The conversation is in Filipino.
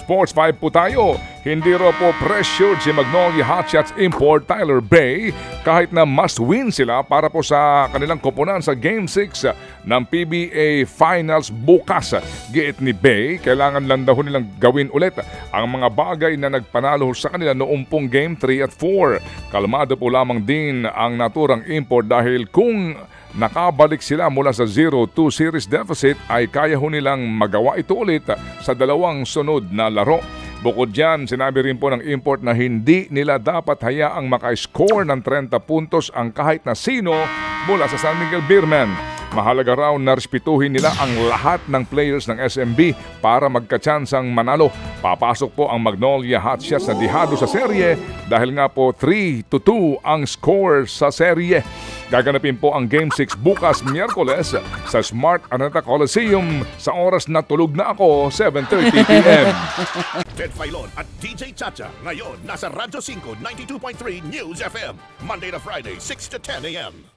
Sports 5 po tayo. Hindi raw po pressured si Magnolia Hotshots import Tyler Bay kahit na must win sila para po sa kanilang koponan sa Game 6 ng PBA Finals bukas. Giit ni Bay, kailangan lang daw nilang gawin ulit ang mga bagay na nagpanalo sa kanila noong pong Game 3 at 4. Kalmado po lamang din ang naturang import dahil kung nakabalik sila mula sa 0-2 series deficit ay kaya ho nilang magawa ito ulit sa dalawang sunod na laro. Bukod dyan, sinabi rin po ng import na hindi nila dapat hayaang maka-score ng 30 puntos ang kahit na sino mula sa San Miguel Beermen. Mahalaga raw na respetuhin nila ang lahat ng players ng SMB para magkatsansang manalo. Papasok po ang Magnolia Hotshots na dihado sa serye dahil nga po 3-2 ang score sa serye. Gaganapin po ang Game 6 bukas Miyerkules sa Smart Araneta Coliseum sa oras na tulog na ako, 7:30 p.m. Ted Filon at DJ Chacha ngayon nasa Radyo 5 92.3 News FM Monday to Friday 6 to 10 a.m.